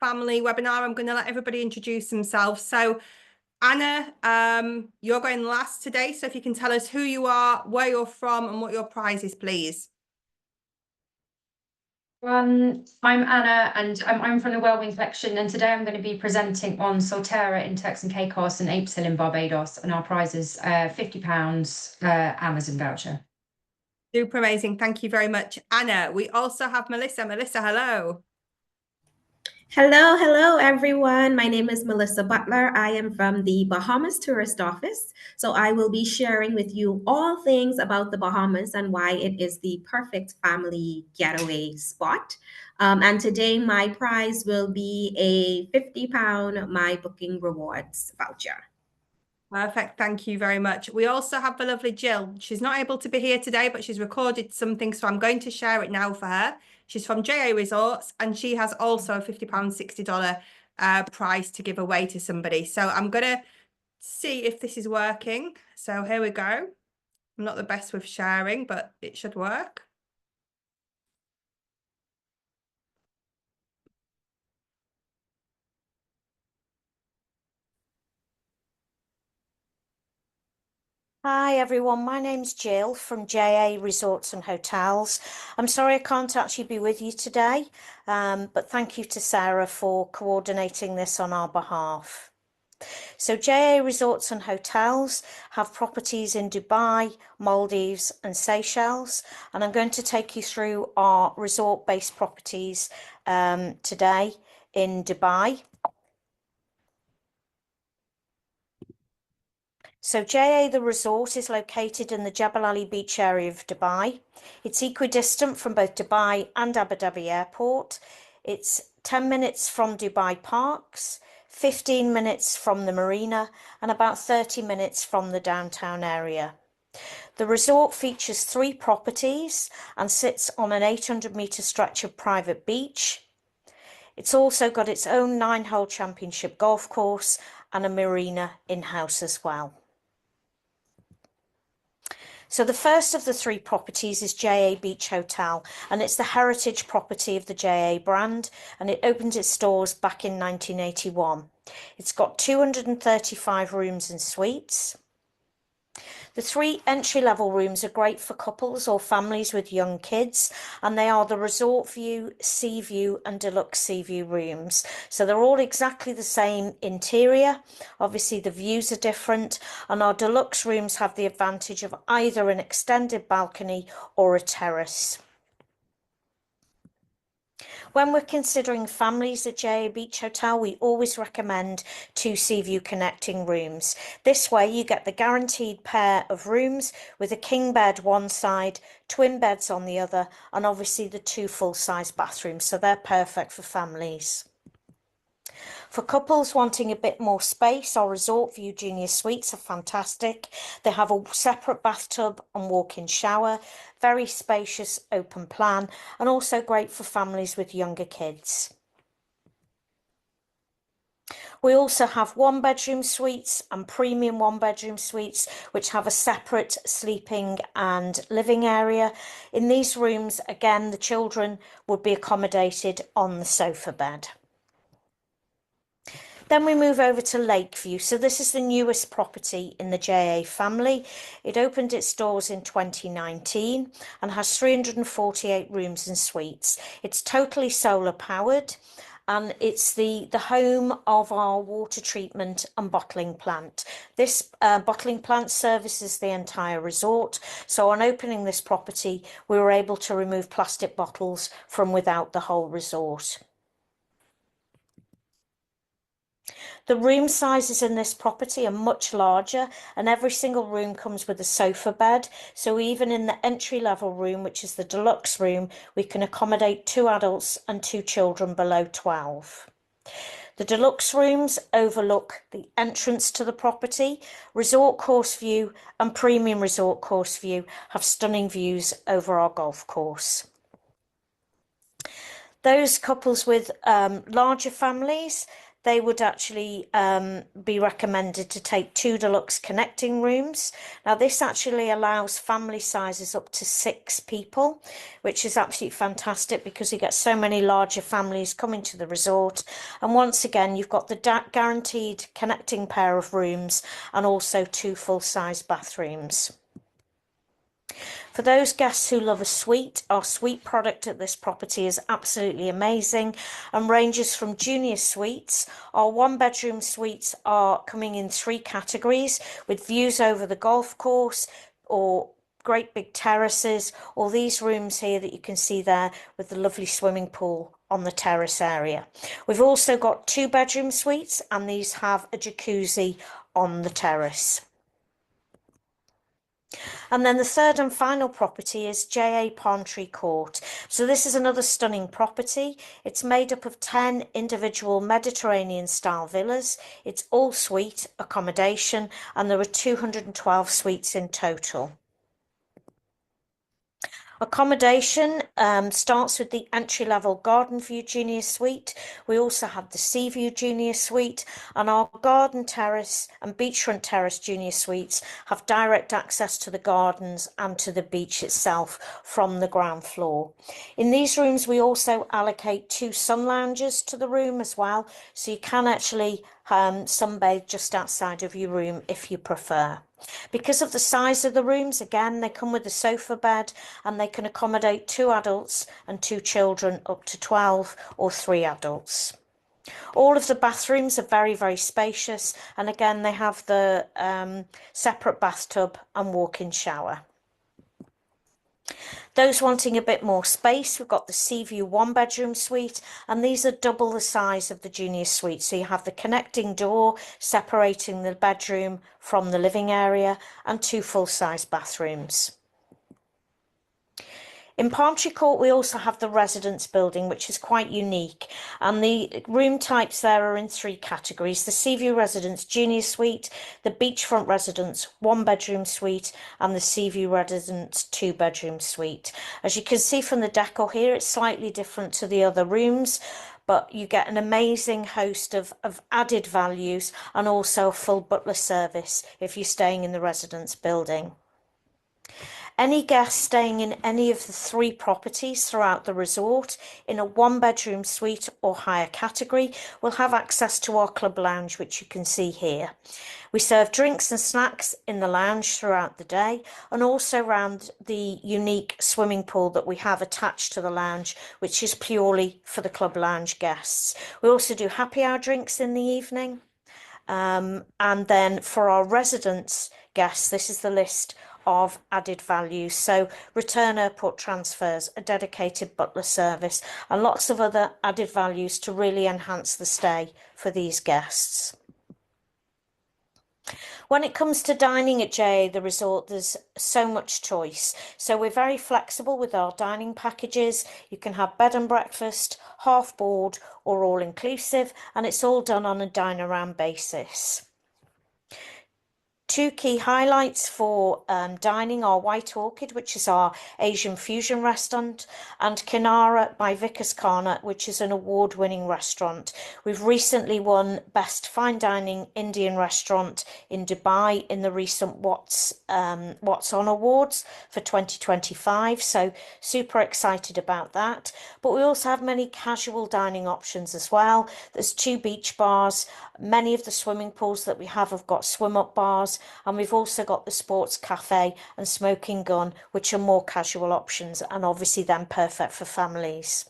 family webinar. I'm going to let everybody introduce themselves. So Anna, you're going last today. So if you can tell us who you are, where you're from and what your prize is, please. I'm Anna and I'm from the Whirlwind Collection, and today I'm going to be presenting on Salterra in Turks and Caicos and Apes Hill in Barbados, and our prize is £50 Amazon voucher. Super amazing. Thank you very much, Anna. We also have Melissa. Melissa, hello. Hello, everyone. My name is Melissa Butler. I am from the Bahamas Tourist Office. So I will be sharing with you all things about the Bahamas and why it is the perfect family getaway spot. And today my prize will be a £50 My Booking Rewards voucher. Perfect. Thank you very much. We also have the lovely Jill. She's not able to be here today, but she's recorded something, so I'm going to share it now for her. She's from JA Resorts, and she has also a £50, $60 prize to give away to somebody. So I'm going to see if this is working. So here we go. I'm not the best with sharing, but it should work. Hi everyone, my name's Jill from JA Resorts and Hotels. I'm sorry I can't actually be with you today, but thank you to Sarah for coordinating this on our behalf. So JA Resorts and Hotels have properties in Dubai, Maldives and Seychelles, and I'm going to take you through our resort-based properties today in Dubai. So JA The Resort is located in the Jebel Ali Beach area of Dubai. It's equidistant from both Dubai and Abu Dhabi Airport. It's 10 minutes from Dubai Parks, 15 minutes from the marina, and about 30 minutes from the downtown area. The resort features 3 properties and sits on an 800-metre stretch of private beach. It's also got its own 9-hole championship golf course and a marina in-house as well. So the first of the 3 properties is JA Beach Hotel, and it's the heritage property of the JA brand, and it opened its doors back in 1981. It's got 235 rooms and suites. The 3 entry-level rooms are great for couples or families with young kids, and they are the Resort View, Sea View and Deluxe Sea View rooms. So they're all exactly the same interior. Obviously the views are different, and our deluxe rooms have the advantage of either an extended balcony or a terrace. When we're considering families at JA Beach Hotel, we always recommend 2 sea view connecting rooms. This way you get the guaranteed pair of rooms with a king bed one side, twin beds on the other, and obviously the 2 full-size bathrooms, so they're perfect for families. For couples wanting a bit more space, our Resort View Junior Suites are fantastic. They have a separate bathtub and walk-in shower, very spacious open plan, and also great for families with younger kids. We also have 1-bedroom suites and premium 1-bedroom suites, which have a separate sleeping and living area. In these rooms, again, the children would be accommodated on the sofa bed. Then we move over to Lakeview. So this is the newest property in the JA family. It opened its doors in 2019 and has 348 rooms and suites. It's totally solar powered, and it's the home of our water treatment and bottling plant. This bottling plant services the entire resort. So on opening this property, we were able to remove plastic bottles from without the whole resort. The room sizes in this property are much larger, and every single room comes with a sofa bed. So even in the entry-level room, which is the deluxe room, we can accommodate 2 adults and 2 children below 12. The deluxe rooms overlook the entrance to the property. Resort Course View and Premium Resort Course View have stunning views over our golf course. Those couples with larger families, they would actually be recommended to take 2 deluxe connecting rooms. Now, this actually allows family sizes up to 6 people, which is absolutely fantastic because you get so many larger families coming to the resort. And once again, you've got the guaranteed connecting pair of rooms and also 2 full-size bathrooms. For those guests who love a suite, our suite product at this property is absolutely amazing and ranges from junior suites. Our 1-bedroom suites are coming in 3 categories with views over the golf course or great big terraces, or these rooms here that you can see there with the lovely swimming pool on the terrace area. We've also got 2-bedroom suites, and these have a jacuzzi on the terrace. And then the third and final property is JA Palm Tree Court. So this is another stunning property. It's made up of 10 individual Mediterranean style villas. It's all suite accommodation, and there are 212 suites in total. Accommodation starts with the entry-level garden view junior suite. We also have the sea view junior suite, and our garden terrace and beachfront terrace junior suites have direct access to the gardens and to the beach itself from the ground floor. In these rooms, we also allocate 2 sun lounges to the room as well, so you can actually sunbathe just outside of your room if you prefer. Because of the size of the rooms, again, they come with a sofa bed and they can accommodate 2 adults and 2 children up to 12 or 3 adults. All of the bathrooms are very, very spacious, and again, they have the separate bathtub and walk-in shower. Those wanting a bit more space, we've got the Seaview 1-bedroom suite, and these are double the size of the junior suite. So you have the connecting door separating the bedroom from the living area and 2 full-size bathrooms. In Palm Tree Court, we also have the residence building, which is quite unique, and the room types there are in 3 categories: the Seaview Residence Junior Suite, the Beachfront Residence 1-bedroom suite, and the Seaview Residence 2-bedroom suite. As you can see from the decor here, it's slightly different to the other rooms, but you get an amazing host of added values and also a full butler service if you're staying in the residence building. Any guest staying in any of the 3 properties throughout the resort in a 1-bedroom suite or higher category will have access to our club lounge, which you can see here. We serve drinks and snacks in the lounge throughout the day, and also around the unique swimming pool that we have attached to the lounge, which is purely for the club lounge guests. We also do happy hour drinks in the evening. And then for our residence guests, this is the list of added values. So return airport transfers, a dedicated butler service, and lots of other added values to really enhance the stay for these guests. When it comes to dining at JA the resort, there's so much choice. So we're very flexible with our dining packages. You can have bed and breakfast, half board, or all inclusive, and it's all done on a dine around basis. 2 key highlights for dining are White Orchid, which is our Asian fusion restaurant, and Kinara by Vickers Khana, which is an award-winning restaurant. We've recently won Best Fine Dining Indian Restaurant in Dubai in the recent What's On Awards for 2025, so super excited about that. But we also have many casual dining options as well. There's 2 beach bars. Many of the swimming pools that we have got swim-up bars, and we've also got the sports cafe and smoking gun, which are more casual options and obviously then perfect for families.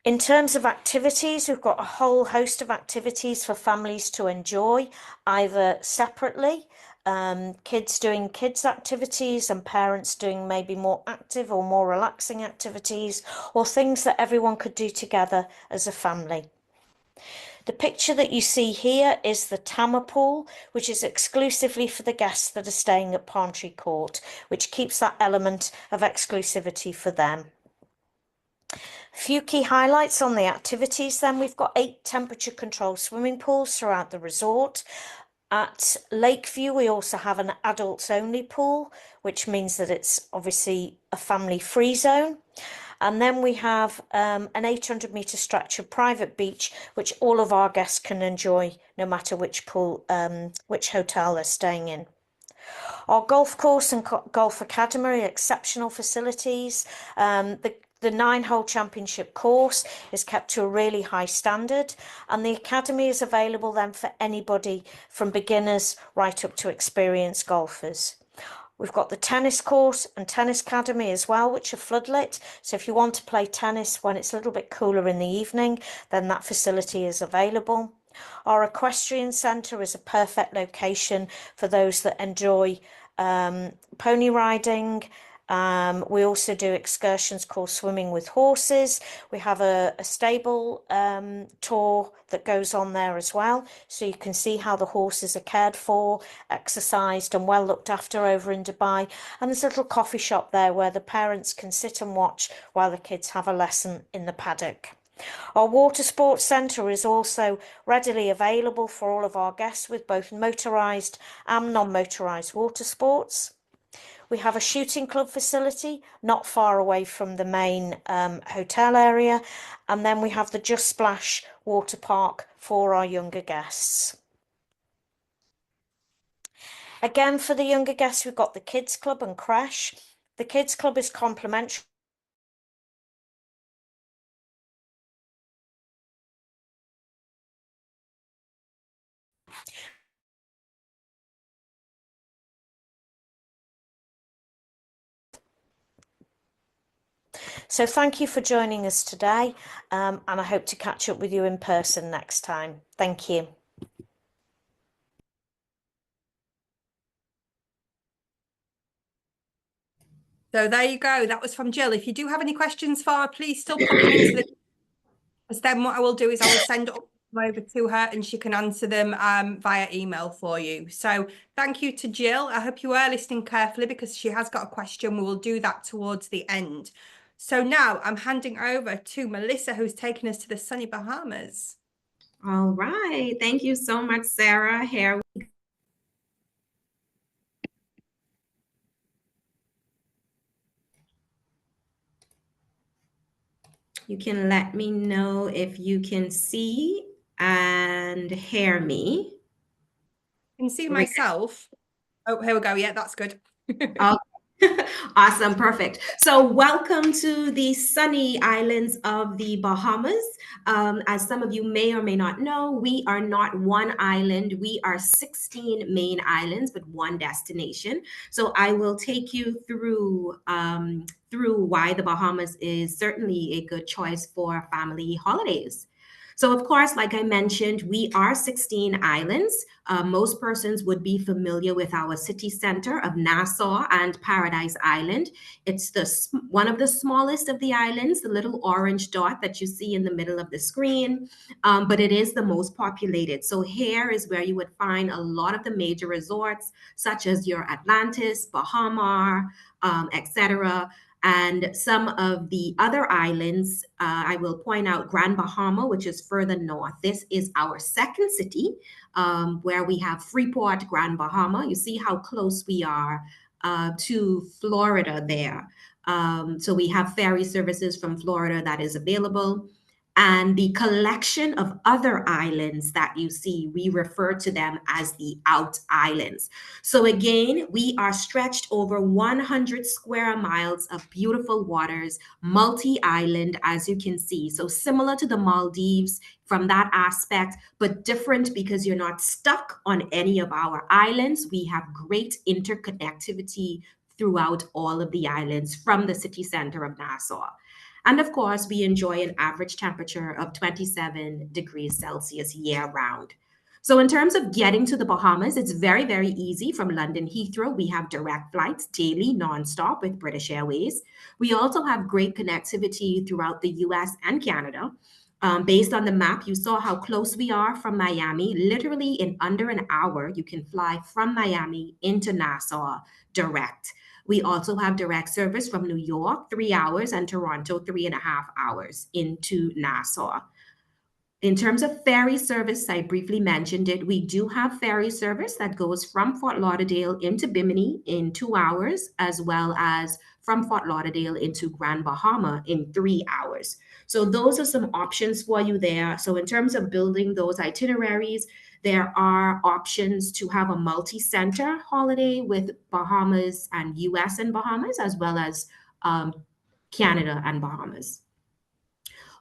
In terms of activities, we've got a whole host of activities for families to enjoy, either separately, kids doing kids activities and parents doing maybe more active or more relaxing activities, or things that everyone could do together as a family. The picture that you see here is the Tama pool, which is exclusively for the guests that are staying at Palm Tree Court, which keeps that element of exclusivity for them. A few key highlights on the activities then. We've got 8 temperature controlled swimming pools throughout the resort. At Lakeview, we also have an adults only pool, which means that it's obviously a family free zone. And then we have an 800-metre stretch of private beach, which all of our guests can enjoy, no matter which pool, which hotel they're staying in. Our golf course and golf academy are exceptional facilities. The 9-hole championship course is kept to a really high standard, and the academy is available then for anybody from beginners right up to experienced golfers. We've got the tennis course and tennis academy as well, which are floodlit. So if you want to play tennis when it's a little bit cooler in the evening, then that facility is available. Our equestrian centre is a perfect location for those that enjoy pony riding. We also do excursions called swimming with horses. We have a stable tour that goes on there as well, so you can see how the horses are cared for, exercised and well looked after over in Dubai. And there's a little coffee shop there where the parents can sit and watch while the kids have a lesson in the paddock. Our water sports centre is also readily available for all of our guests with both motorised and non-motorised water sports. We have a shooting club facility not far away from the main hotel area, and then we have the Just Splash water park for our younger guests. Again, for the younger guests, we've got the kids club and creche. The kids club is complimentary. So thank you for joining us today, and I hope to catch up with you in person next time. Thank you. So there you go. That was from Jill. If you do have any questions for her, please still pop them into the... Because then what I will do is I will send them over to her and she can answer them via email for you. So thank you to Jill. I hope you are listening carefully because she has got a question. We will do that towards the end. So now I'm handing over to Melissa, who's taking us to the sunny Bahamas. All right. Thank you so much, Sarah. Here we You can let me know if you can see and hear me. I can see myself. Oh, here we go. Yeah, that's good. Okay. Awesome. Perfect. So welcome to the sunny islands of the Bahamas. As some of you may or may not know, we are not one island. We are 16 main islands, but one destination. So I will take you through why the Bahamas is certainly a good choice for family holidays. So, of course, like I mentioned, we are 16 islands. Most persons would be familiar with our city center of Nassau and Paradise Island. It's one of the smallest of the islands, the little orange dot that you see in the middle of the screen, but it is the most populated. So here is where you would find a lot of the major resorts, such as your Atlantis, Bahama, etc. And some of the other islands, I will point out Grand Bahama, which is further north. This is our second city where we have Freeport, Grand Bahama. You see how close we are to Florida there. So we have ferry services from Florida that is available. And the collection of other islands that you see, we refer to them as the out islands. So again, we are stretched over 100 square miles of beautiful waters, multi-island, as you can see. So similar to the Maldives from that aspect, but different because you're not stuck on any of our islands. We have great interconnectivity throughout all of the islands from the city center of Nassau. And of course, we enjoy an average temperature of 27 degrees Celsius year round. So in terms of getting to the Bahamas, it's very, very easy. From London Heathrow, we have direct flights daily, nonstop with British Airways. We also have great connectivity throughout the US and Canada. Based on the map, you saw how close we are from Miami. Literally in under an hour, you can fly from Miami into Nassau direct. We also have direct service from New York, 3 hours, and Toronto, 3.5 hours into Nassau. In terms of ferry service, I briefly mentioned it. We do have ferry service that goes from Fort Lauderdale into Bimini in 2 hours, as well as from Fort Lauderdale into Grand Bahama in 3 hours. So those are some options for you there. So in terms of building those itineraries, there are options to have a multi-center holiday with Bahamas and US and Bahamas, as well as Canada and Bahamas.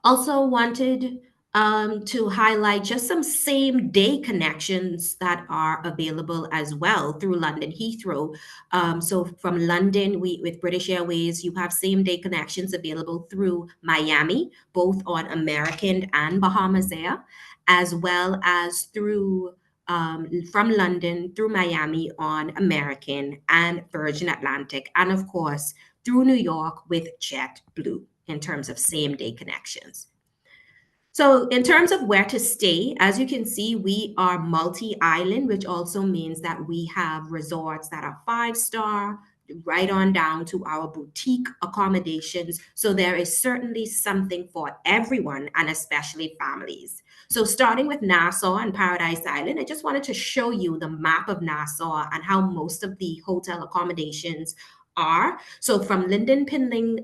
Also wanted to highlight just some same day connections that are available as well through London Heathrow. So from London, with British Airways, you have same day connections available through Miami, both on American and Bahamas Air, as well as through from London through Miami on American and Virgin Atlantic, and of course through New York with JetBlue in terms of same day connections. So in terms of where to stay, as you can see, we are multi-island, which also means that we have resorts that are 5-star, right on down to our boutique accommodations. So there is certainly something for everyone, and especially families. So starting with Nassau and Paradise Island, I just wanted to show you the map of Nassau and how most of the hotel accommodations are. So from Lynden Pinling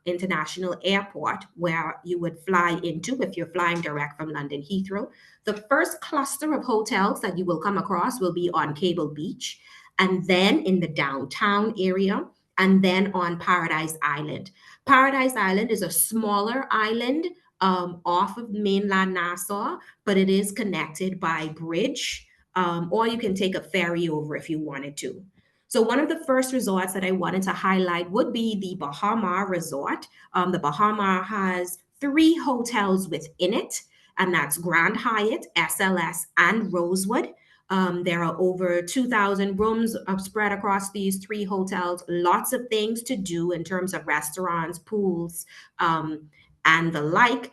International Airport, where you would fly into if you're flying direct from London Heathrow, the first cluster of hotels that you will come across will be on Cable Beach, and then in the downtown area, and then on Paradise Island. Paradise Island is a smaller island off of mainland Nassau, but it is connected by bridge, or you can take a ferry over if you wanted to. So one of the first resorts that I wanted to highlight would be the Bahama Resort. The Bahama has 3 hotels within it, and that's Grand Hyatt, SLS, and Rosewood. There are over 2,000 rooms spread across these 3 hotels. Lots of things to do in terms of restaurants, pools, and the like.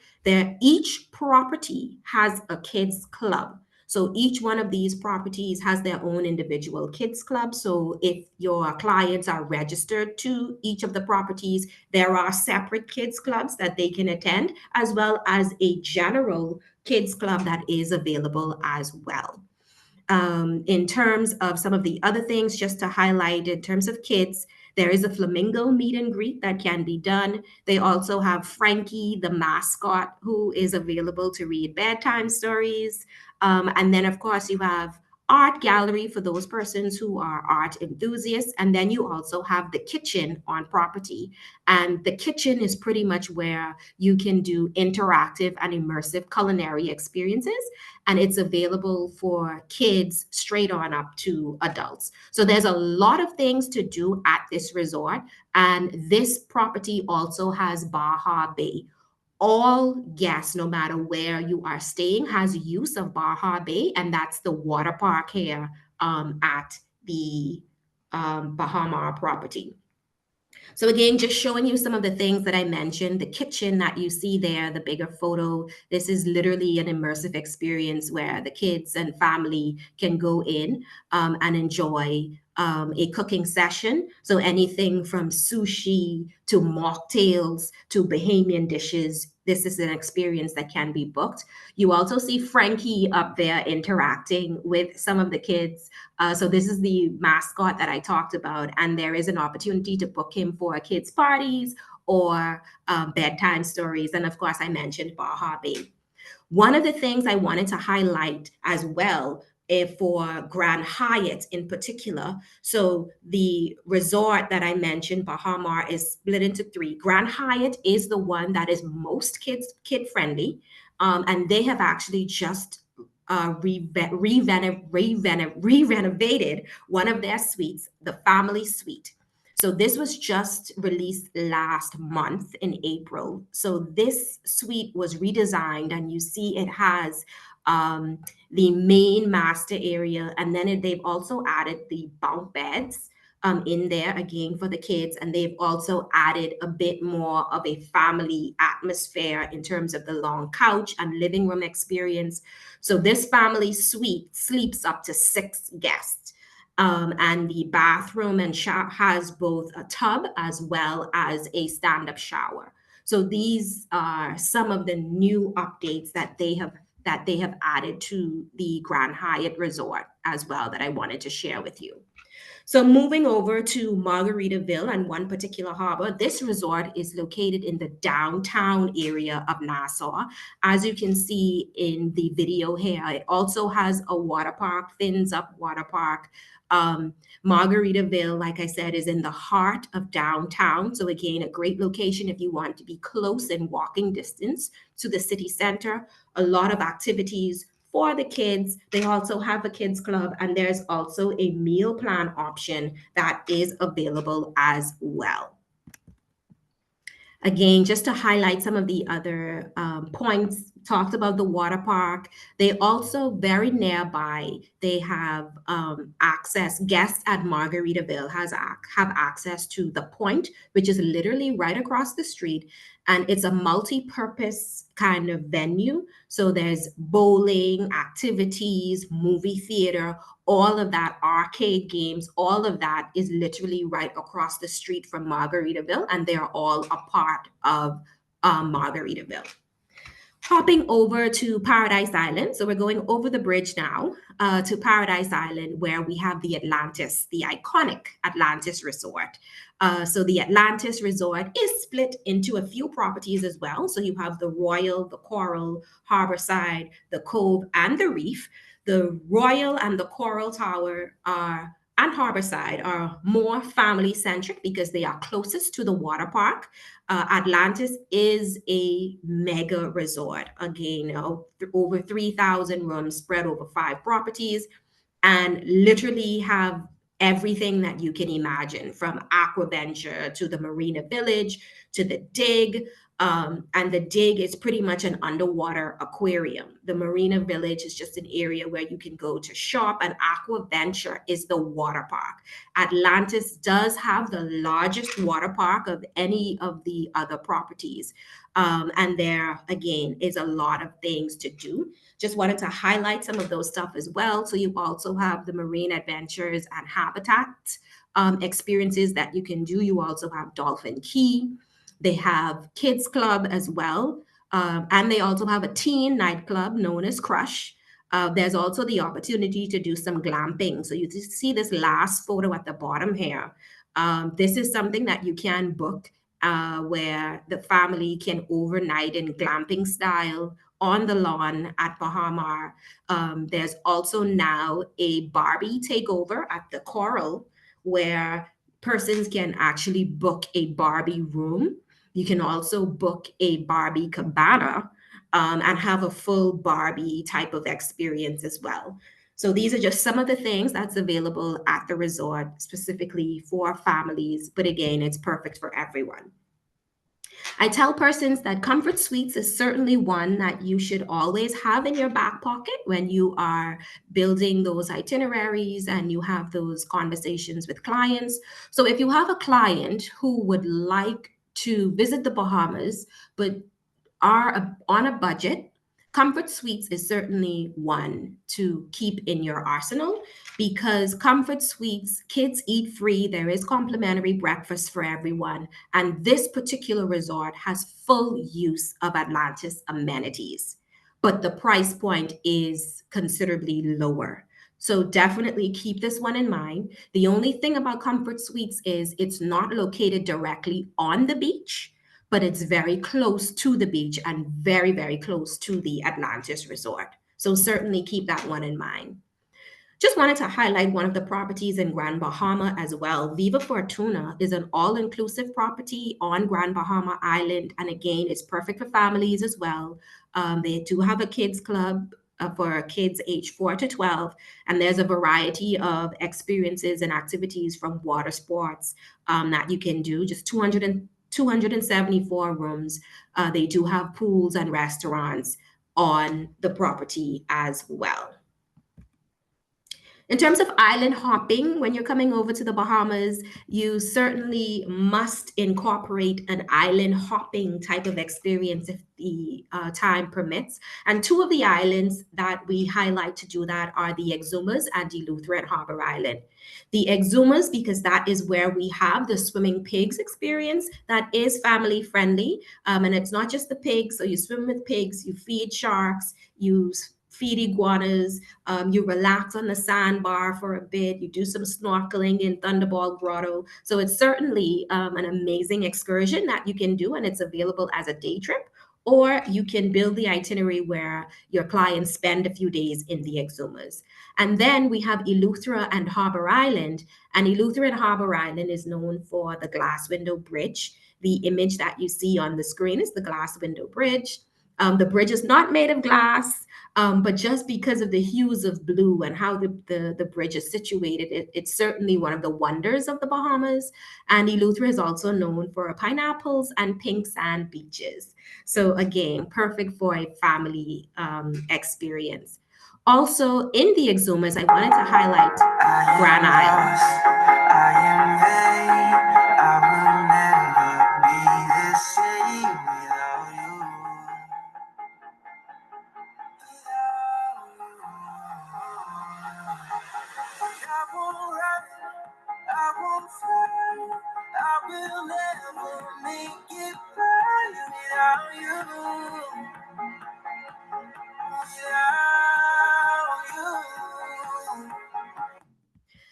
Each property has a kids club. So each one of these properties has their own individual kids club. So if your clients are registered to each of the properties, there are separate kids clubs that they can attend, as well as a general kids club that is available as well. In terms of some of the other things, just to highlight in terms of kids, there is a flamingo meet and greet that can be done. They also have Frankie, the mascot, who is available to read bedtime stories. And then, of course, you have art gallery for those persons who are art enthusiasts. And then you also have the kitchen on property. And the kitchen is pretty much where you can do interactive and immersive culinary experiences. And it's available for kids straight on up to adults. So there's a lot of things to do at this resort. And this property also has Baja Bay. All guests, no matter where you are staying, has use of Baja Bay, and that's the water park here at the Bahama property. So again, just showing you some of the things that I mentioned, the kitchen that you see there, the bigger photo, this is literally an immersive experience where the kids and family can go in and enjoy a cooking session. So anything from sushi to mocktails to Bahamian dishes, this is an experience that can be booked. You also see Frankie up there interacting with some of the kids. So this is the mascot that I talked about, and there is an opportunity to book him for kids' parties or bedtime stories. And of course, I mentioned Baja Bay. One of the things I wanted to highlight as well for Grand Hyatt in particular. So the resort that I mentioned, Bahama, is split into 3. Grand Hyatt is the one that is most kid friendly, and they have actually just re-renovated one of their suites, the family suite. So this was just released last month in April. So this suite was redesigned, and you see it has the main master area, and then they've also added the bunk beds in there again for the kids, and they've also added a bit more of a family atmosphere in terms of the long couch and living room experience. So this family suite sleeps up to 6 guests. And the bathroom and shower has both a tub as well as a stand-up shower. So these are some of the new updates that they have added to the Grand Hyatt Resort as well that I wanted to share with you. So moving over to Margaritaville and one particular harbor, this resort is located in the downtown area of Nassau. As you can see in the video here, it also has a water park, Fins Up Water Park. Margaritaville, like I said, is in the heart of downtown. So again, a great location if you want to be close in walking distance to the city center. A lot of activities for the kids. They also have a kids club, and there's also a meal plan option that is available as well. Again, just to highlight some of the other points, talked about the water park. They also very nearby, they have access, guests at Margaritaville have access to the Point, which is literally right across the street. And it's a multi-purpose kind of venue. So there's bowling, activities, movie theater, all of that, arcade games, all of that is literally right across the street from Margaritaville, and they're all a part of Margaritaville. Hopping over to Paradise Island. So we're going over the bridge now to Paradise Island, where we have the Atlantis, the iconic Atlantis Resort. So the Atlantis Resort is split into a few properties as well. So you have the Royal, the Coral, Harborside, the Cove, and the Reef. The Royal and the Coral Tower and Harborside are more family centric because they are closest to the water park. Atlantis is a mega resort. Again, over 3,000 rooms spread over 5 properties, and literally have everything that you can imagine, from aquaventure to the Marina Village to the dig. And the dig is pretty much an underwater aquarium. The Marina Village is just an area where you can go to shop, and aquaventure is the water park. Atlantis does have the largest water park of any of the other properties. And there, again, is a lot of things to do. Just wanted to highlight some of those stuff as well. So you also have the marine adventures and habitat experiences that you can do. You also have Dolphin Key. They have kids club as well. And they also have a teen nightclub known as Crush. There's also the opportunity to do some glamping. So you see this last photo at the bottom here. This is something that you can book where the family can overnight in glamping style on the lawn at Bahamas. There's also now a Barbie takeover at the Coral, where persons can actually book a Barbie room. You can also book a Barbie cabana and have a full Barbie type of experience as well. So these are just some of the things that's available at the resort specifically for families. But again, it's perfect for everyone. I tell persons that Comfort Suites is certainly one that you should always have in your back pocket when you are building those itineraries and you have those conversations with clients. So if you have a client who would like to visit the Bahamas but are on a budget, Comfort Suites is certainly one to keep in your arsenal, because Comfort Suites, kids eat free. There is complimentary breakfast for everyone. And this particular resort has full use of Atlantis amenities, but the price point is considerably lower. So definitely keep this one in mind. The only thing about Comfort Suites is it's not located directly on the beach, but it's very close to the beach and very, very close to the Atlantis Resort. So certainly keep that one in mind. Just wanted to highlight one of the properties in Grand Bahama as well. Viva Fortuna is an all-inclusive property on Grand Bahama Island. And again, it's perfect for families as well. They do have a kids club for kids age 4 to 12. And there's a variety of experiences and activities from water sports that you can do. Just 274 rooms. They do have pools and restaurants on the property as well. In terms of island hopping, when you're coming over to the Bahamas, you certainly must incorporate an island hopping type of experience if the time permits. And 2 of the islands that we highlight to do that are the Exumas and the Eleuthera Harbor Island. The Exumas, because that is where we have the swimming pigs experience that is family friendly. And it's not just the pigs. So you swim with pigs, you feed sharks, you feed iguanas, you relax on the sandbar for a bit, you do some snorkeling in Thunderball Grotto. So it's certainly an amazing excursion that you can do, and it's available as a day trip. Or you can build the itinerary where your clients spend a few days in the Exumas. And then we have Eleuthera and Harbor Island. And Eleuthera and Harbor Island is known for the glass window bridge. The image that you see on the screen is the glass window bridge. The bridge is not made of glass, but just because of the hues of blue and how the bridge is situated, it's certainly one of the wonders of the Bahamas. And Eleuthera is also known for pineapples and pink sand beaches. So again, perfect for a family experience. Also in the Exumas, I wanted to highlight Grand Isle.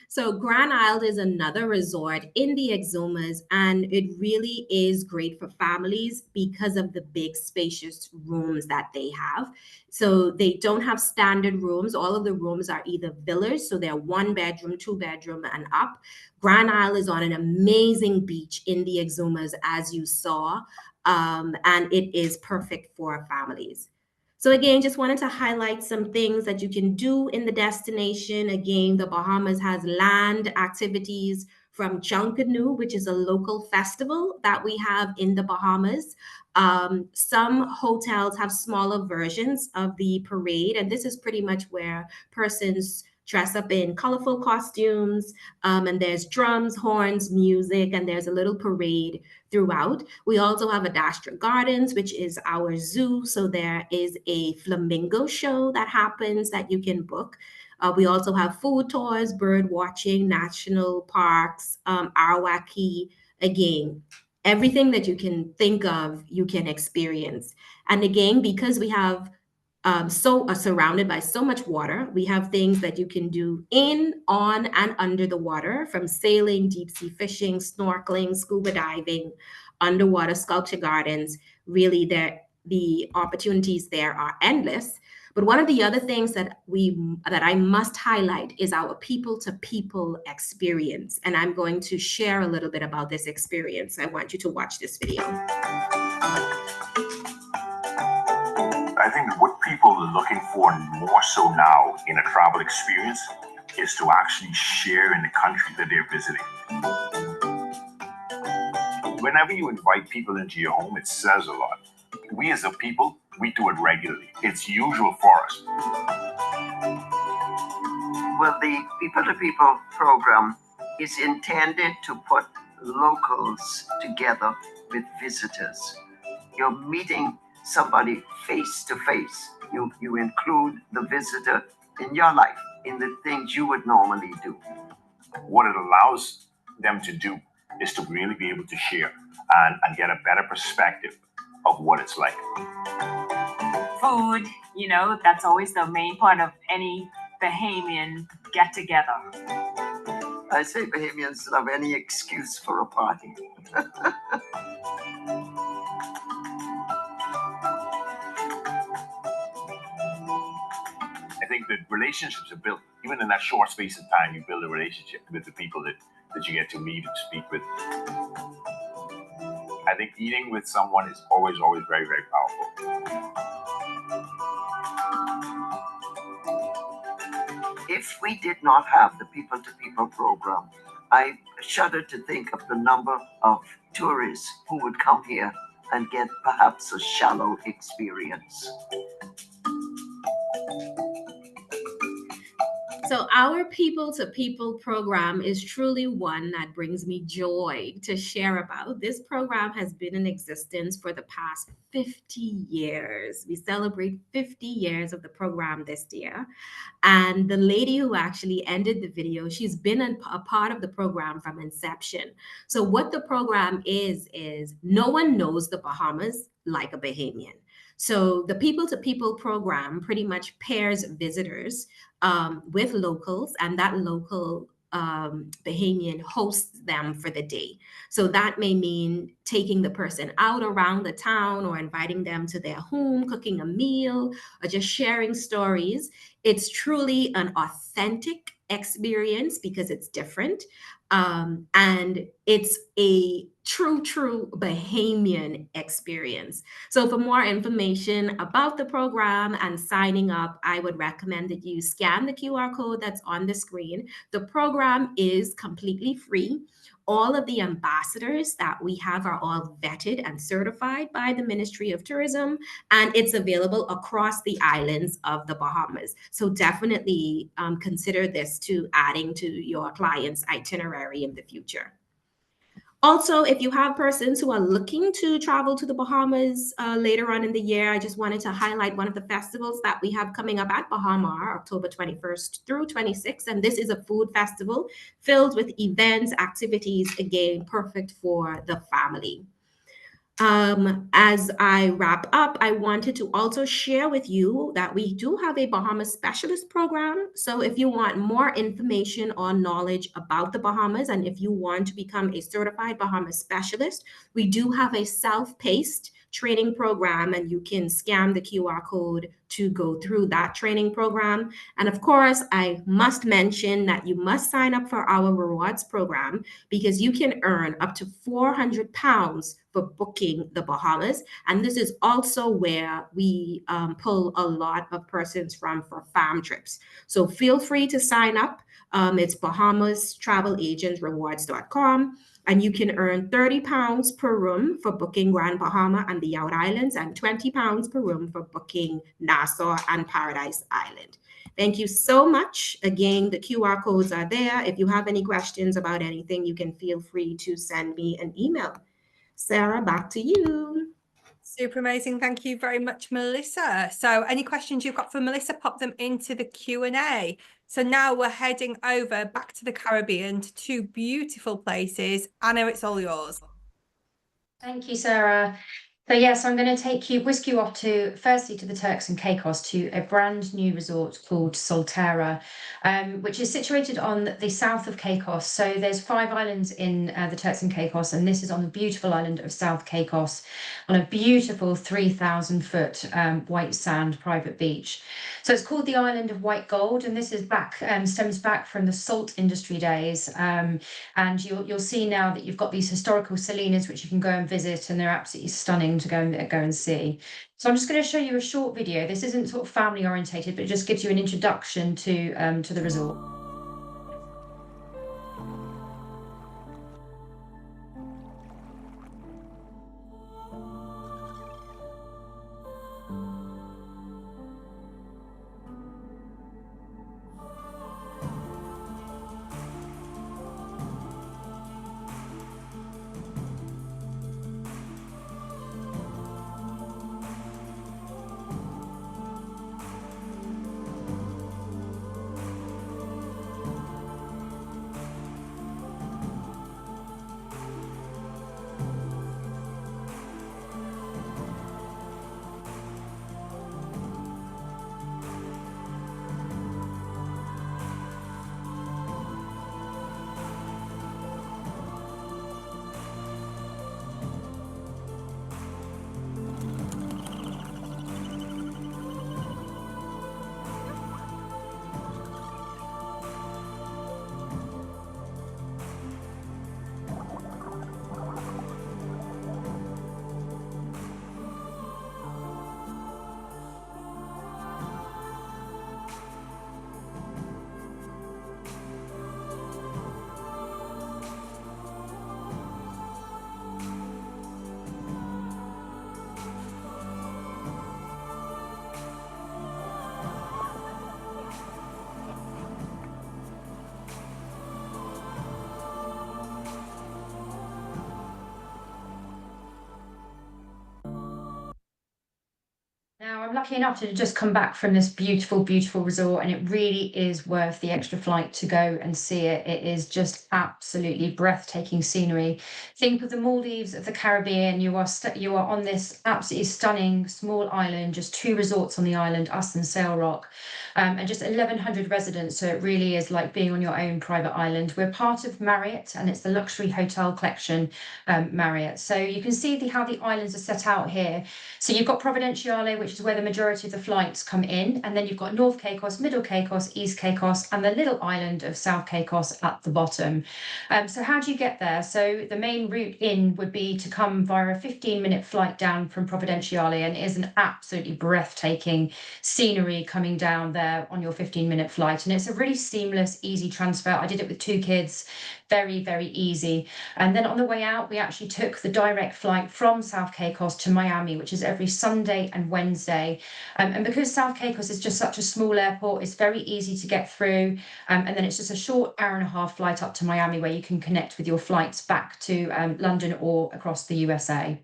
So Grand Isle is another resort in the Exumas, and it really is great for families because of the big spacious rooms that they have. So they don't have standard rooms. All of the rooms are either villas, so they're 1 bedroom, 2 bedroom and up. Grand Isle is on an amazing beach in the Exumas, as you saw, and it is perfect for families. So again, just wanted to highlight some things that you can do in the destination. Again, the Bahamas has land activities from Chunkanu, which is a local festival that we have in the Bahamas. Some hotels have smaller versions of the parade, and this is pretty much where persons dress up in colorful costumes, and there's drums, horns, music, and there's a little parade throughout. We also have Adastra Gardens, which is our zoo. So there is a flamingo show that happens that you can book. We also have food tours, bird watching, national parks, Arawak Key. Again, everything that you can think of, you can experience. And again, because we have surrounded by so much water, we have things that you can do in, on, and under the water, from sailing, deep sea fishing, snorkeling, scuba diving, underwater sculpture gardens. Really, the opportunities there are endless. But one of the other things that I must highlight is our people-to-people experience. And I'm going to share a little bit about this experience. I want you to watch this video. I think what people are looking for more so now in a travel experience is to actually share in the country that they're visiting. Whenever you invite people into your home, it says a lot. We as a people, we do it regularly. It's usual for us. Well, the people-to-people program is intended to put locals together with visitors. You're meeting somebody face to face. You include the visitor in your life, in the things you would normally do. What it allows them to do is to really be able to share and get a better perspective of what it's like. Food, that's always the main part of any Bahamian get-together. I say Bahamians love any excuse for a party. I think that relationships are built, even in that short space of time, you build a relationship with the people that you get to meet and speak with. I think eating with someone is always very, very powerful. If we did not have the people-to-people program, I shudder to think of the number of tourists who would come here and get perhaps a shallow experience. So our people-to-people program is truly one that brings me joy to share about. This program has been in existence for the past 50 years. We celebrate 50 years of the program this year. And the lady who actually ended the video, she's been a part of the program from inception. So what the program is no one knows the Bahamas like a Bahamian. So the people to people program pretty much pairs visitors with locals, and that local Bahamian hosts them for the day. So that may mean taking the person out around the town or inviting them to their home, cooking a meal, or just sharing stories. It's truly an authentic experience because it's different. And it's a true Bahamian experience. So for more information about the program and signing up, I would recommend that you scan the QR code that's on the screen. The program is completely free. All of the ambassadors that we have are all vetted and certified by the Ministry of Tourism, and it's available across the islands of the Bahamas. So definitely consider this to adding to your client's itinerary in the future. Also, if you have persons who are looking to travel to the Bahamas later on in the year, I just wanted to highlight one of the festivals that we have coming up at Bahamar, October 21st through 26th. And this is a food festival filled with events, activities, again, perfect for the family. As I wrap up, I wanted to also share with you that we do have a Bahamas specialist program. So if you want more information or knowledge about the Bahamas, and if you want to become a certified Bahamas specialist, we do have a self-paced training program, and you can scan the QR code to go through that training program. And of course, I must mention that you must sign up for our rewards program because you can earn up to 400 pounds for booking the Bahamas. And this is also where we pull a lot of persons from for farm trips. So feel free to sign up. It's BahamasTravelAgentsRewards.com. And you can earn 30 pounds per room for booking Grand Bahama and the Out Islands, and 20 pounds per room for booking Nassau and Paradise Island. Thank you so much. Again, the QR codes are there. If you have any questions about anything, you can feel free to send me an email. Sarah, back to you. Super amazing. Thank you very much, Melissa. So any questions you've got for Melissa, pop them into the Q&A. So now we're heading over back to the Caribbean to two beautiful places. Anna, it's all yours. Thank you, Sarah. So yes, I'm going to whisk you off firstly to the Turks and Caicos, to a brand new resort called Salterra, which is situated on the south of Caicos. So there's 5 islands in the Turks and Caicos, and this is on the beautiful island of South Caicos, on a beautiful 3,000-foot white sand private beach. So it's called the Island of White Gold, and this is stems back from the salt industry days. And you'll see now that you've got these historical salinas which you can go and visit, and they're absolutely stunning to go and see. So I'm just going to show you a short video. This isn't sort of family orientated, but it just gives you an introduction to the resort. lucky enough to just come back from this beautiful, beautiful resort, and it really is worth the extra flight to go and see it. It is just absolutely breathtaking scenery. Think of the Maldives of the Caribbean. You are on this absolutely stunning small island, just 2 resorts on the island, us and Sail Rock, and just 1,100 residents. So it really is like being on your own private island. We're part of Marriott, and it's the Luxury Hotel Collection Marriott. So you can see how the islands are set out here. So you've got Providenciale, which is where the majority of the flights come in, and then you've got North Caicos, Middle Caicos, East Caicos, and the little island of South Caicos at the bottom. So how do you get there? So the main route in would be to come via a 15-minute flight down from Providenciale, and it is an absolutely breathtaking scenery coming down there on your 15-minute flight. And it's a really seamless, easy transfer. I did it with 2 kids, very, very easy. And then on the way out, we actually took the direct flight from South Caicos to Miami, which is every Sunday and Wednesday. And because South Caicos is just such a small airport, it's very easy to get through. And then it's just a short 1.5-hour flight up to Miami, where you can connect with your flights back to London or across the USA.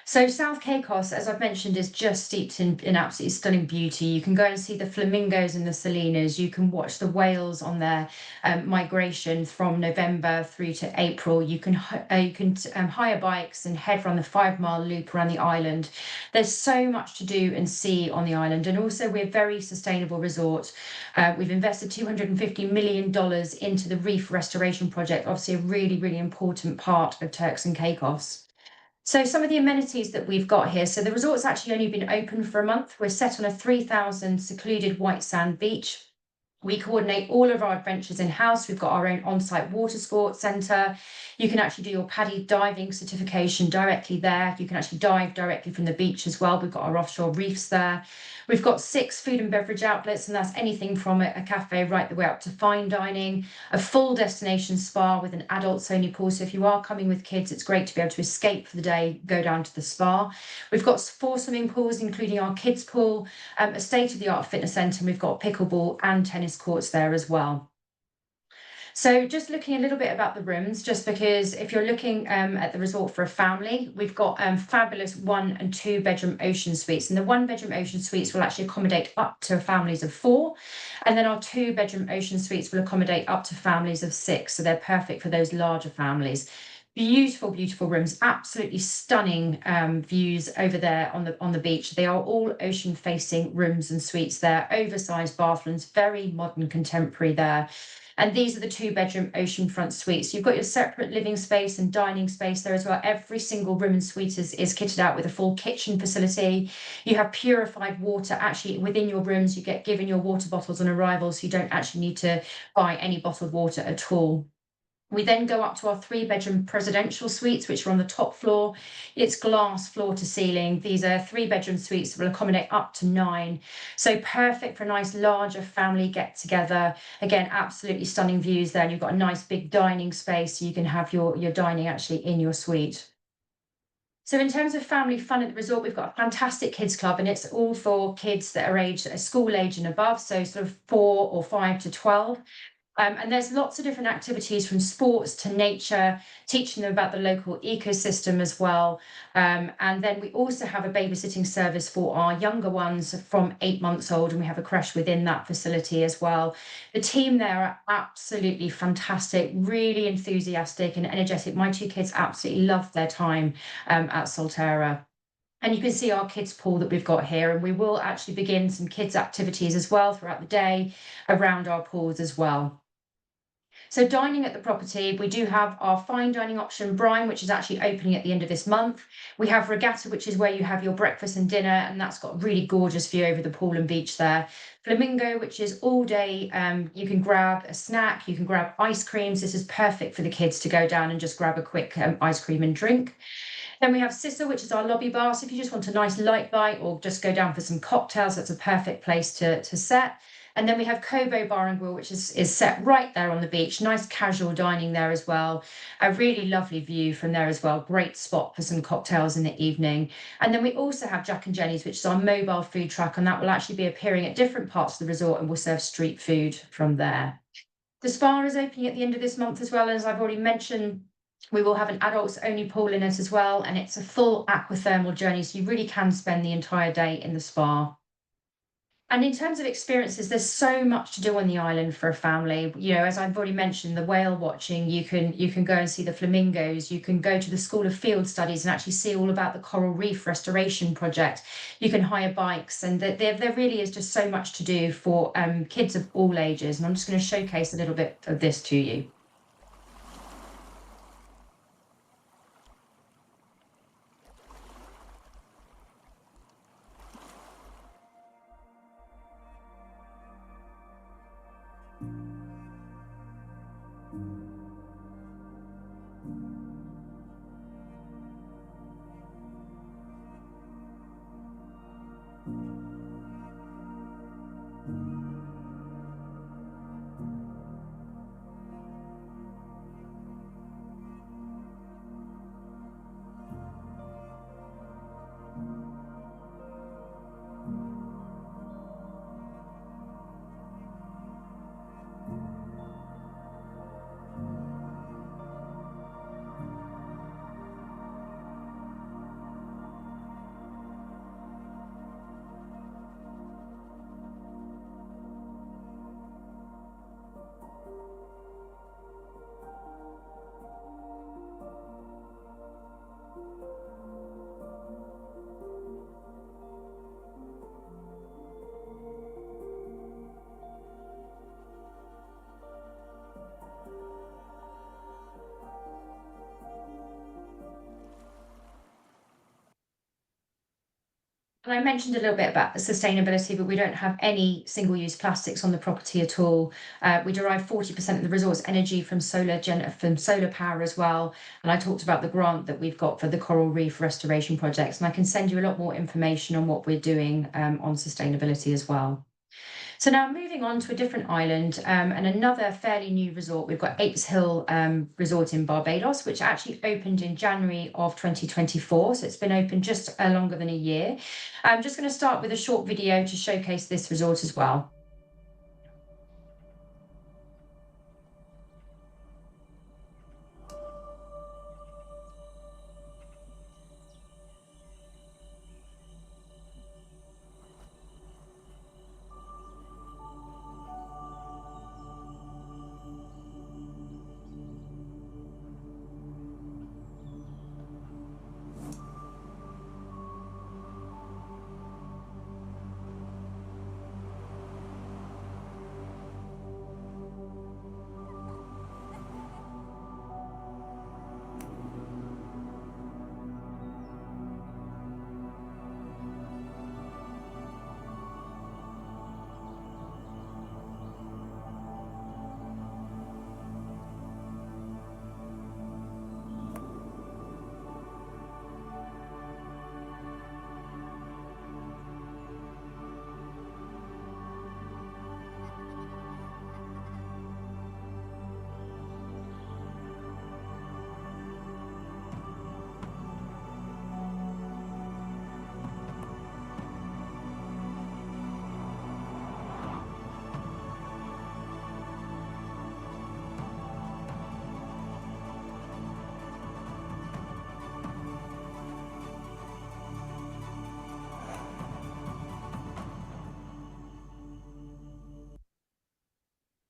So South Caicos, as I've mentioned, is just steeped in absolutely stunning beauty. You can go and see the flamingos and the salinas. You can watch the whales on their migration from November through to April. You can hire bikes and head around the 5-mile loop around the island. There's so much to do and see on the island. And also, we're a very sustainable resort. We've invested $250 million into the reef restoration project, obviously a really, really important part of Turks and Caicos. So some of the amenities that we've got here. So the resort's actually only been open for a month. We're set on a 3,000 secluded white sand beach. We coordinate all of our adventures in-house. We've got our own on-site water sports centre. You can actually do your PADI diving certification directly there. You can actually dive directly from the beach as well. We've got our offshore reefs there. We've got 6 food and beverage outlets, and that's anything from a cafe right the way up to fine dining, a full destination spa with an adults-only pool. So if you are coming with kids, it's great to be able to escape for the day, go down to the spa. We've got 4 swimming pools, including our kids' pool, a state-of-the-art fitness centre, and we've got pickleball and tennis courts there as well. So just looking a little bit about the rooms, just because if you're looking at the resort for a family, we've got fabulous 1- and 2-bedroom ocean suites. And the 1-bedroom ocean suites will actually accommodate up to families of 4. And then our 2-bedroom ocean suites will accommodate up to families of 6. So they're perfect for those larger families. Beautiful, beautiful rooms, absolutely stunning views over there on the beach. They are all ocean-facing rooms and suites there, oversized bathrooms, very modern, contemporary there. And these are the 2-bedroom oceanfront suites. You've got your separate living space and dining space there as well. Every single room and suite is kitted out with a full kitchen facility. You have purified water actually within your rooms. You get given your water bottles on arrival, so you don't actually need to buy any bottled water at all. We then go up to our 3-bedroom presidential suites, which are on the top floor. It's glass floor to ceiling. These are 3-bedroom suites that will accommodate up to 9. So perfect for a nice larger family get together. Again, absolutely stunning views there. And you've got a nice big dining space, so you can have your dining actually in your suite. So in terms of family fun at the resort, we've got a fantastic kids club, and it's all for kids that are aged school age and above. So sort of 4 or 5 to 12. And there's lots of different activities from sports to nature, teaching them about the local ecosystem as well. And then we also have a babysitting service for our younger ones from 8 months old, and we have a creche within that facility as well. The team there are absolutely fantastic, really enthusiastic and energetic. My 2 kids absolutely love their time at Salterra. And you can see our kids pool that we've got here, and we will actually begin some kids activities as well throughout the day around our pools as well. So dining at the property, we do have our fine dining option, Brine, which is actually opening at the end of this month. We have Regatta, which is where you have your breakfast and dinner, and that's got a really gorgeous view over the pool and beach there. Flamingo, which is all day, you can grab a snack, you can grab ice creams. This is perfect for the kids to go down and just grab a quick ice cream and drink. Then we have Sissa, which is our lobby bar. So if you just want a nice light bite or just go down for some cocktails, that's a perfect place to set. And then we have Kobo Bar and Grill, which is set right there on the beach. Nice casual dining there as well. A really lovely view from there as well. Great spot for some cocktails in the evening. And then we also have Jack and Jenny's, which is our mobile food truck, and that will actually be appearing at different parts of the resort and will serve street food from there. The spa is opening at the end of this month as well, as I've already mentioned. We will have an adults only pool in it as well, and it's a full aquathermal journey, so you really can spend the entire day in the spa. And in terms of experiences, there's so much to do on the island for a family. You know, as I've already mentioned, the whale watching, you can go and see the flamingos, you can go to the School of Field Studies and actually see all about the coral reef restoration project. You can hire bikes, and there really is just so much to do for kids of all ages. And I'm just going to showcase a little bit of this to you. And I mentioned a little bit about the sustainability, but we don't have any single-use plastics on the property at all. We derive 40% of the resort's energy from solar power as well. And I talked about the grant that we've got for the coral reef restoration projects, and I can send you a lot more information on what we're doing on sustainability as well. So now moving on to a different island and another fairly new resort, we've got Apes Hill Resort in Barbados, which actually opened in January of 2024. So it's been open just longer than a year. I'm just going to start with a short video to showcase this resort as well.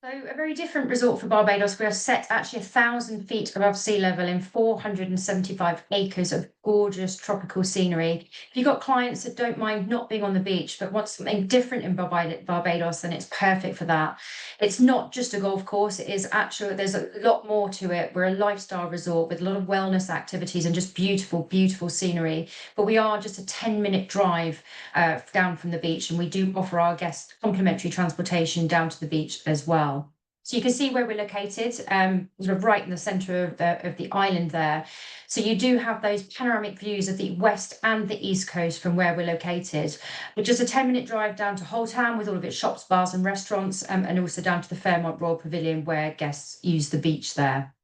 So a very different resort for Barbados. We are set actually 1,000 feet above sea level in 475 acres of gorgeous tropical scenery. If you've got clients that don't mind not being on the beach, but want something different in Barbados, then it's perfect for that. It's not just a golf course. It is actually, there's a lot more to it. We're a lifestyle resort with a lot of wellness activities and just beautiful, beautiful scenery. But we are just a 10-minute drive down from the beach, and we do offer our guests complimentary transportation down to the beach as well. So you can see where we're located, sort of right in the centre of the island there. So you do have those panoramic views of the west and the east coast from where we're located. But just a 10-minute drive down to Whole Town with all of its shops, bars and restaurants, and also down to the Fairmont Royal Pavilion where guests use the beach there.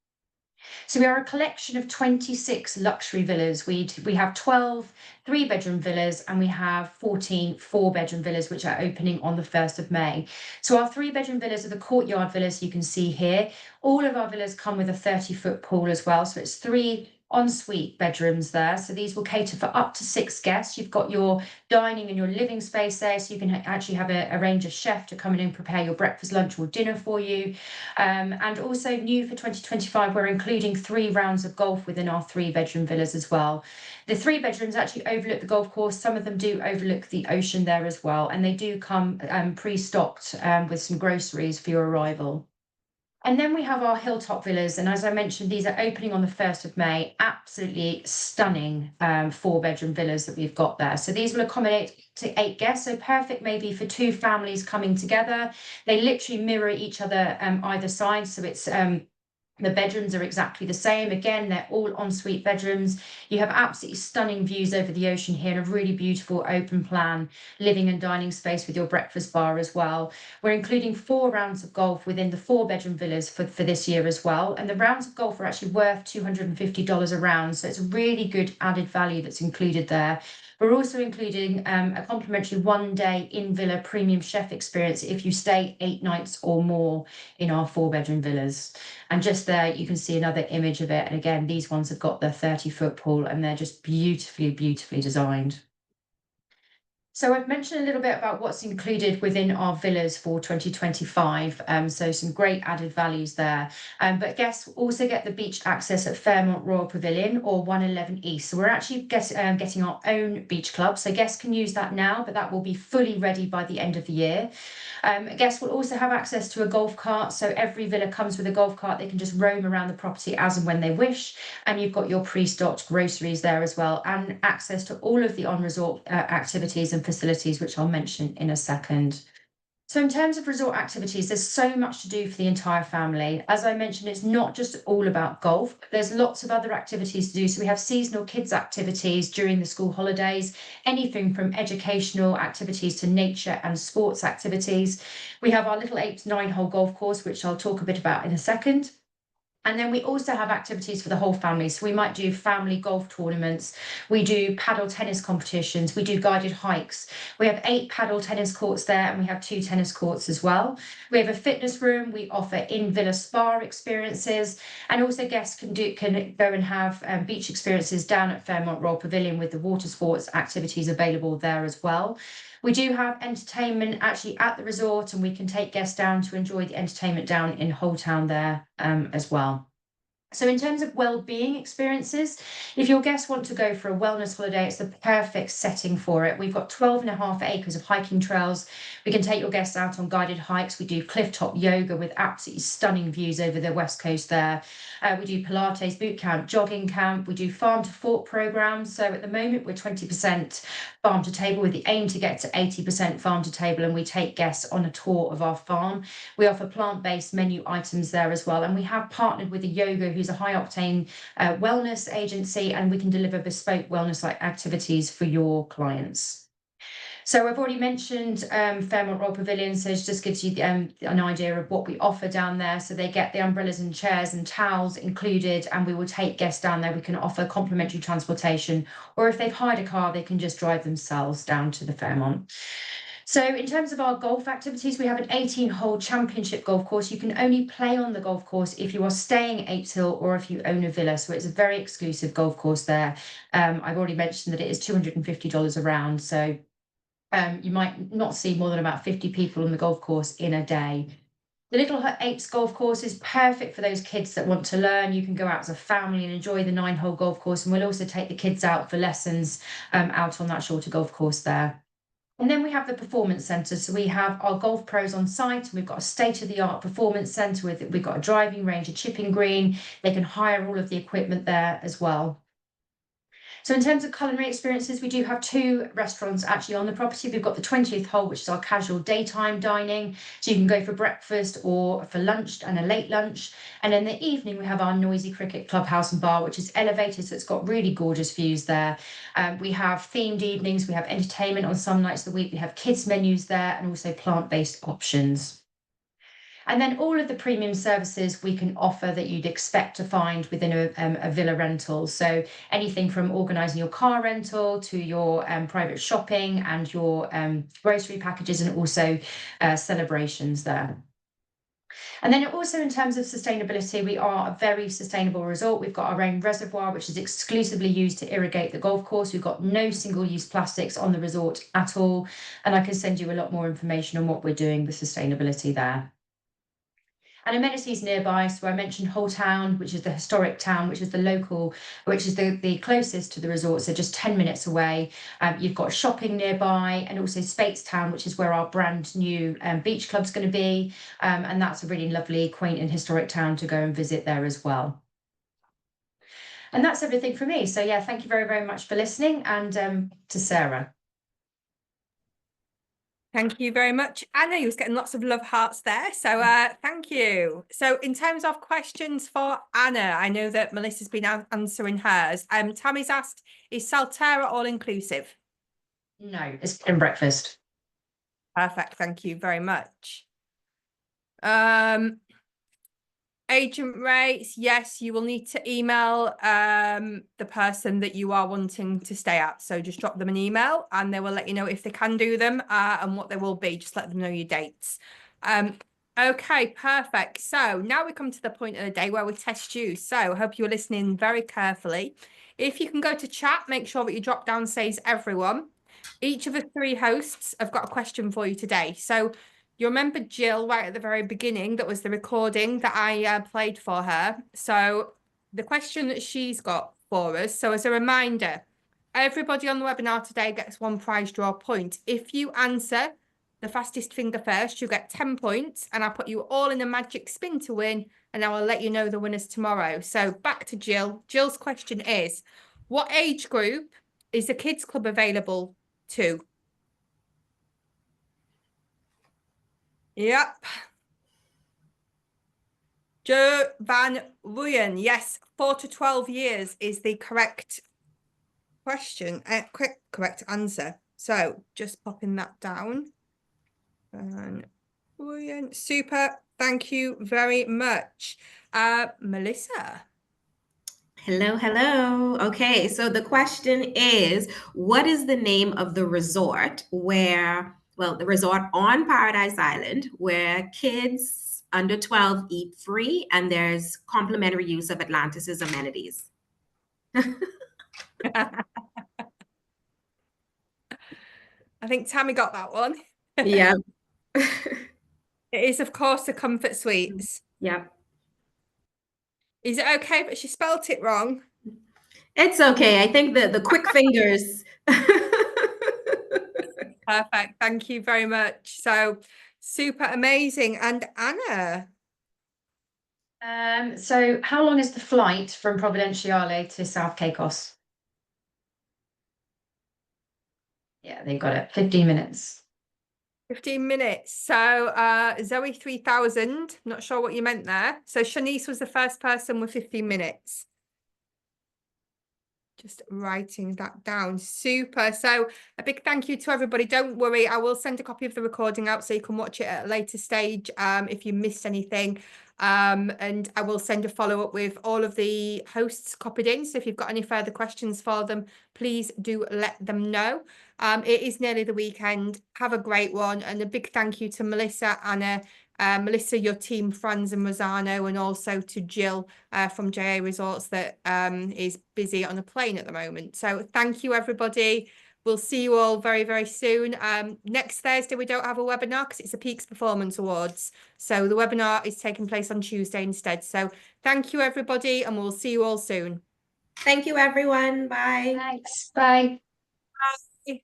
So we are a collection of 26 luxury villas. We have 12 3-bedroom villas and we have 14 4-bedroom villas, which are opening on the 1st of May. So our 3-bedroom villas are the courtyard villas you can see here. All of our villas come with a 30-foot pool as well. So it's 3 ensuite bedrooms there. So these will cater for up to 6 guests. You've got your dining and your living space there. So you can actually have arrange a chef to come in and prepare your breakfast, lunch or dinner for you. And also new for 2025, we're including 3 rounds of golf within our 3-bedroom villas as well. The 3 bedrooms actually overlook the golf course. Some of them do overlook the ocean there as well. And they do come pre-stocked with some groceries for your arrival. And then we have our hilltop villas. And as I mentioned, these are opening on the 1st of May. Absolutely stunning 4-bedroom villas that we've got there. So these will accommodate to 8 guests. So perfect maybe for 2 families coming together. They literally mirror each other either side. So it's the bedrooms are exactly the same. Again, they're all ensuite bedrooms. You have absolutely stunning views over the ocean here and a really beautiful open plan living and dining space with your breakfast bar as well. We're including 4 rounds of golf within the 4-bedroom villas for this year as well. And the rounds of golf are actually worth $250 a round. So it's a really good added value that's included there. We're also including a complimentary 1-day in-villa premium chef experience if you stay 8 nights or more in our 4-bedroom villas. And just there, you can see another image of it. And again, these ones have got their 30-foot pool and they're just beautifully, beautifully designed. So I've mentioned a little bit about what's included within our villas for 2025. So some great added values there. But guests also get the beach access at Fairmont Royal Pavilion or 111 East. So we're actually getting our own beach club. So guests can use that now, but that will be fully ready by the end of the year. Guests will also have access to a golf cart. So every villa comes with a golf cart. They can just roam around the property as and when they wish. And you've got your pre-stocked groceries there as well, and access to all of the on-resort activities and facilities, which I'll mention in a second. So in terms of resort activities, there's so much to do for the entire family. As I mentioned, it's not just all about golf. There's lots of other activities to do. So we have seasonal kids activities during the school holidays, anything from educational activities to nature and sports activities. We have our Little Apes 9-hole golf course, which I'll talk a bit about in a second. And then we also have activities for the whole family. So we might do family golf tournaments. We do paddle tennis competitions. We do guided hikes. We have 8 paddle tennis courts there and we have 2 tennis courts as well. We have a fitness room. We offer in-villa spa experiences. And also guests can go and have beach experiences down at Fairmont Royal Pavilion with the water sports activities available there as well. We do have entertainment actually at the resort, and we can take guests down to enjoy the entertainment down in Whole Town there as well. So in terms of well-being experiences, if your guests want to go for a wellness holiday, it's the perfect setting for it. We've got 12.5 acres of hiking trails. We can take your guests out on guided hikes. We do clifftop yoga with absolutely stunning views over the west coast there. We do Pilates boot camp, jogging camp. We do farm to fork programs. So at the moment, we're 20% farm to table with the aim to get to 80% farm to table, and we take guests on a tour of our farm. We offer plant-based menu items there as well, and we have partnered with a yoga who's a high-octane wellness agency, and we can deliver bespoke wellness-like activities for your clients. So I've already mentioned Fairmont Royal Pavilion, so it just gives you an idea of what we offer down there. So they get the umbrellas and chairs and towels included, and we will take guests down there. We can offer complimentary transportation, or if they've hired a car, they can just drive themselves down to the Fairmont. So in terms of our golf activities, we have an 18-hole championship golf course. You can only play on the golf course if you are staying at Apes Hill or if you own a villa. So it's a very exclusive golf course there. I've already mentioned that it is $250 a round. So you might not see more than about 50 people on the golf course in a day. The Little Apes golf course is perfect for those kids that want to learn. You can go out as a family and enjoy the 9-hole golf course. And we'll also take the kids out for lessons out on that shorter golf course there. And then we have the performance centre. So we have our golf pros on site, and we've got a state-of-the-art performance centre we've got a driving range, a chipping green. They can hire all of the equipment there as well. So in terms of culinary experiences, we do have 2 restaurants actually on the property. We've got the 20th hole, which is our casual daytime dining. So you can go for breakfast or for lunch and a late lunch. And in the evening, we have our noisy cricket clubhouse and bar, which is elevated. So it's got really gorgeous views there. We have themed evenings. We have entertainment on some nights of the week. We have kids menus there and also plant-based options. And then all of the premium services we can offer that you'd expect to find within a villa rental. So anything from organising your car rental to your private shopping and your grocery packages, and also celebrations there. And then also in terms of sustainability, we are a very sustainable resort. We've got our own reservoir, which is exclusively used to irrigate the golf course. We've got no single-use plastics on the resort at all. And I can send you a lot more information on what we're doing with sustainability there. And amenities nearby, so I mentioned Whole Town, which is the historic town, which is the local, which is the closest to the resort, so just 10 minutes away. You've got shopping nearby, and also Speightstown, which is where our brand new beach club's going to be, and that's a really lovely, quaint and historic town to go and visit there as well. And that's everything from me. So yeah, thank you very, very much for listening, and to Sarah. Thank you very much, Anna. You was getting lots of love hearts there, so thank you. So in terms of questions for Anna, I know that Melissa's been answering hers. Tammy's asked, is Salterra all inclusive? No, it's bed and breakfast. Perfect, thank you very much. Agent rates, yes, you will need to email the person that you are wanting to stay at. So just drop them an email and they will let you know if they can do them and what they will be. Just let them know your dates. Okay, perfect. So now we come to the point of the day where we test you. So I hope you're listening very carefully. If you can go to chat, make sure that your drop down says everyone. Each of the three hosts have got a question for you today. So you remember Jill right at the very beginning, that was the recording that I played for her. So the question that she's got for us, so as a reminder, everybody on the webinar today gets one prize draw point. If you answer the fastest finger first, you get 10 points, and I'll put you all in a magic spin to win, and I will let you know the winners tomorrow. So back to Jill. Jill's question is, what age group is the kids club available to? Yep. Joe Van Ruyen. Yes, 4 to 12 years is the correct question, correct answer. So just popping that down. Van Ruyen. Super. Thank you very much. Melissa. Hello, hello. Okay, so the question is, what is the name of the resort where, well, the resort on Paradise Island where kids under 12 eat free and there's complimentary use of Atlantis's amenities? I think Tammy got that one. Yeah. It is, of course, the Comfort Suites. Yeah. Is it okay but she spelt it wrong? It's okay. I think the quick fingers. Perfect. Thank you very much. So super amazing. And Anna. So how long is the flight from Providenciale to South Caicos? Yeah, they got it. 15 minutes. 15 minutes. So Zoe 3000. Not sure what you meant there. So Shanice was the first person with 15 minutes. Just writing that down. Super. So a big thank you to everybody. Don't worry, I will send a copy of the recording out so you can watch it at a later stage if you missed anything. And I will send a follow-up with all of the hosts copied in. So if you've got any further questions for them, please do let them know. It is nearly the weekend. Have a great one. And a big thank you to Melissa, Anna, Melissa, your team, Franz and Rosano, and also to Jill from JA Resorts that is busy on a plane at the moment. So thank you, everybody. We'll see you all very, very soon. Next Thursday, we don't have a webinar because it's the Peaks Performance Awards. So the webinar is taking place on Tuesday instead. So thank you, everybody, and we'll see you all soon. Thank you, everyone. Bye. Thanks. Bye. Bye.